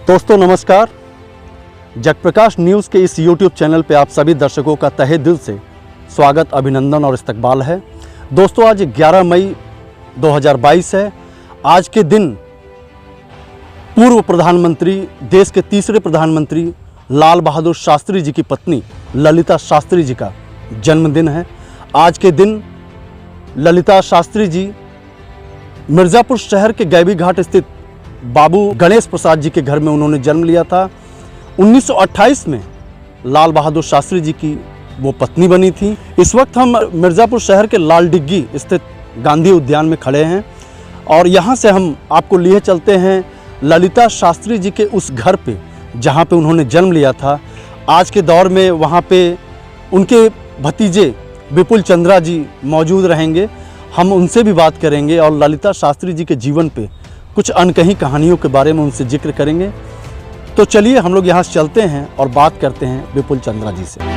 दोस्तों नमस्कार। जगप्रकाश न्यूज़ के इस YouTube चैनल पे आप सभी दर्शकों का तहे दिल से स्वागत, अभिनंदन और इस्तकबाल है। दोस्तों आज 11 मई 2022 है। आज के दिन पूर्व प्रधानमंत्री, देश के तीसरे प्रधानमंत्री लाल बहादुर शास्त्री जी की पत्नी ललिता शास्त्री जी का जन्मदिन है। आज के दिन ललिता शास्त्री जी मिर्ज़ापुर शहर के गैबी घाट स्थित बाबू गणेश प्रसाद जी के घर में उन्होंने जन्म लिया था। 1928 में लाल बहादुर शास्त्री जी की वो पत्नी बनी थी। इस वक्त हम मिर्ज़ापुर शहर के लाल डिग्गी स्थित गांधी उद्यान में खड़े हैं और यहाँ से हम आपको लिए चलते हैं ललिता शास्त्री जी के उस घर पे जहाँ पे उन्होंने जन्म लिया था। आज के दौर में वहाँ पे उनके भतीजे विपुल चंद्रा जी मौजूद रहेंगे। हम उनसे भी बात करेंगे और ललिता शास्त्री जी के जीवन पे कुछ अनकही कहानियों के बारे में उनसे जिक्र करेंगे। तो चलिए हम लोग यहाँ से चलते हैं और बात करते हैं विपुल चंद्रा जी से।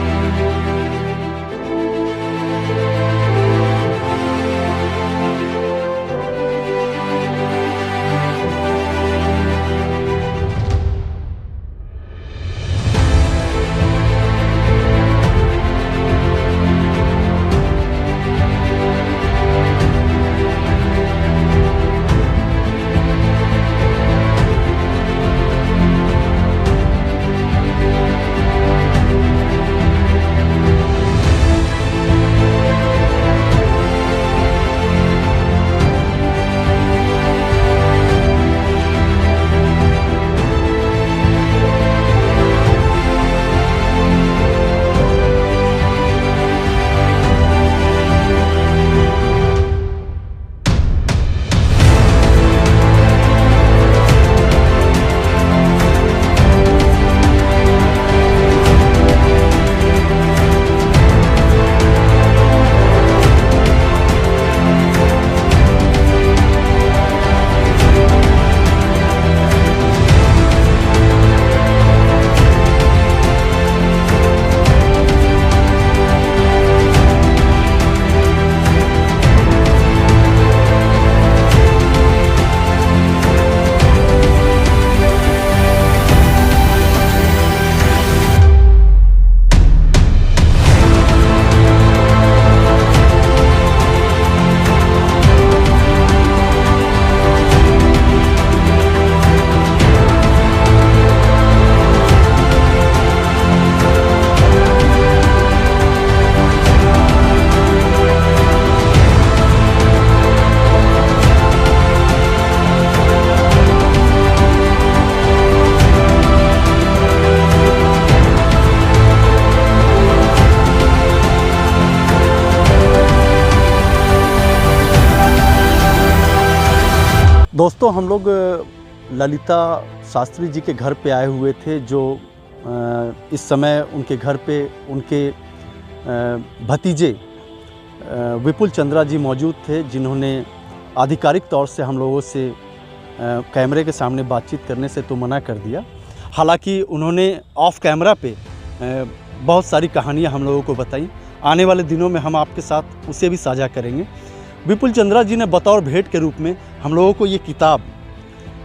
दोस्तों हम लोग ललिता शास्त्री जी के घर पे आए हुए थे, जो इस समय उनके घर पे उनके भतीजे विपुल चंद्रा जी मौजूद थे, जिन्होंने आधिकारिक तौर से हम लोगों से कैमरे के सामने बातचीत करने से तो मना कर दिया। हालांकि उन्होंने ऑफ कैमरा पे बहुत सारी कहानियां हम लोगों को बताई। आने वाले दिनों में हम आपके साथ उसे भी साझा करेंगे। विपुल चंद्रा जी ने बतौर भेंट के रूप में हम लोगों को ये किताब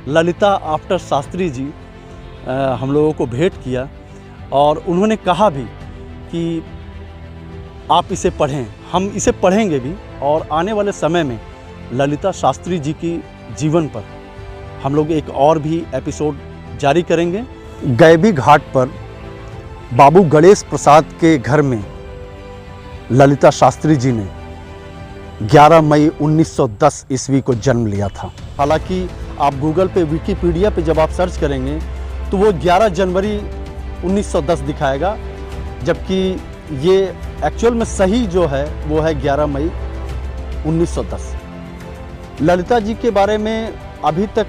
ललिता आफ्टर शास्त्री जी हम लोगों को भेंट किया और उन्होंने कहा भी कि आप इसे पढ़ें। हम इसे पढ़ेंगे भी और आने वाले समय में ललिता शास्त्री जी की जीवन पर हम लोग एक और भी एपिसोड जारी करेंगे। गैबी घाट पर बाबू गणेश प्रसाद के घर में ललिता शास्त्री जी ने 11 मई 1910 ईस्वी को जन्म लिया था। हालांकि आप गूगल पे, विकिपीडिया पे जब आप सर्च करेंगे तो वो 11 जनवरी 1910 दिखाएगा, जबकि ये एक्चुअल में सही जो है वो है 11 मई 1910। ललिता जी के बारे में अभी तक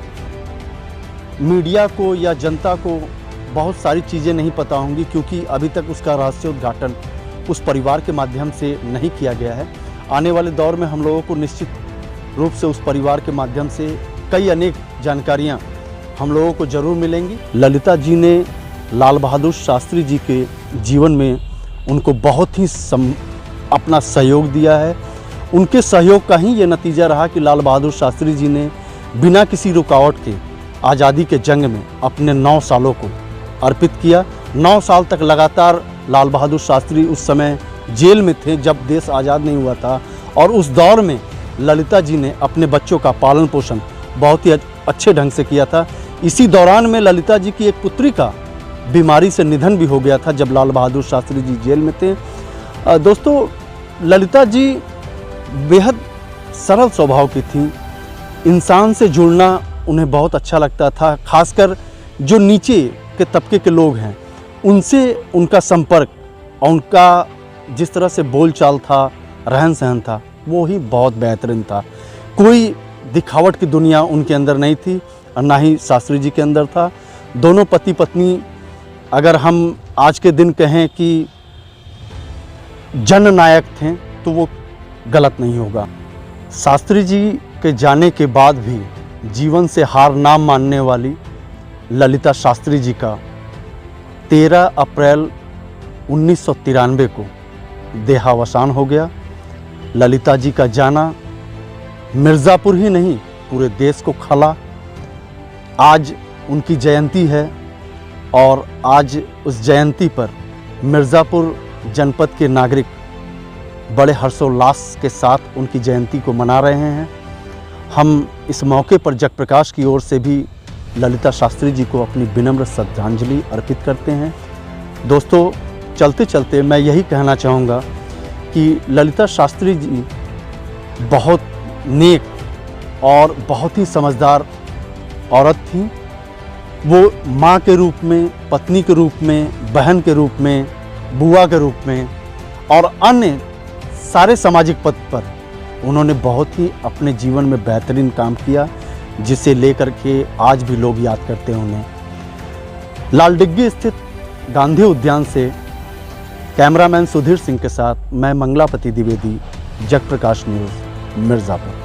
मीडिया को या जनता को बहुत सारी चीज़ें नहीं पता होंगी, क्योंकि अभी तक उसका रहस्योद्घाटन उस परिवार के माध्यम से नहीं किया गया है। आने वाले दौर में हम लोगों को निश्चित रूप से उस परिवार के माध्यम से कई अनेक जानकारियां हम लोगों को ज़रूर मिलेंगी। ललिता जी ने लाल बहादुर शास्त्री जी के जीवन में उनको बहुत ही अपना सहयोग दिया है। उनके सहयोग का ही ये नतीजा रहा कि लाल बहादुर शास्त्री जी ने बिना किसी रुकावट के आज़ादी के जंग में अपने 9 सालों को अर्पित किया। 9 साल तक लगातार लाल बहादुर शास्त्री उस समय जेल में थे जब देश आज़ाद नहीं हुआ था, और उस दौर में ललिता जी ने अपने बच्चों का पालन पोषण बहुत ही अच्छे ढंग से किया था। इसी दौरान में ललिता जी की एक पुत्री का बीमारी से निधन भी हो गया था जब लाल बहादुर शास्त्री जी जेल में थे। दोस्तों, ललिता जी बेहद सरल स्वभाव की थी। इंसान से जुड़ना उन्हें बहुत अच्छा लगता था, खासकर जो नीचे के तबके के लोग हैं उनसे उनका संपर्क और उनका जिस तरह से बोलचाल था, रहन सहन था, वो ही बहुत बेहतरीन था। कोई दिखावट की दुनिया उनके अंदर नहीं थी और ना ही शास्त्री जी के अंदर था। दोनों पति पत्नी, अगर हम आज के दिन कहें कि जननायक थे तो वो गलत नहीं होगा। शास्त्री जी के जाने के बाद भी जीवन से हार ना मानने वाली ललिता शास्त्री जी का 13 अप्रैल 1993 को देहावसान हो गया। ललिता जी का जाना मिर्ज़ापुर ही नहीं पूरे देश को खला। आज उनकी जयंती है और आज उस जयंती पर मिर्ज़ापुर जनपद के नागरिक बड़े हर्षोल्लास के साथ उनकी जयंती को मना रहे हैं। हम इस मौके पर जगप्रकाश की ओर से भी ललिता शास्त्री जी को अपनी विनम्र श्रद्धांजलि अर्पित करते हैं। दोस्तों, चलते चलते मैं यही कहना चाहूँगा कि ललिता शास्त्री जी बहुत नेक और बहुत ही समझदार औरत थी। वो माँ के रूप में, पत्नी के रूप में, बहन के रूप में, बुआ के रूप में और अन्य सारे सामाजिक पद पर उन्होंने बहुत ही अपने जीवन में बेहतरीन काम किया, जिसे लेकर के आज भी लोग याद करते हैं उन्हें। लालडिग्गी स्थित गांधी उद्यान से कैमरामैन सुधीर सिंह के साथ मैं मंगलापति द्विवेदी, जगप्रकाश न्यूज़, मिर्ज़ापुर।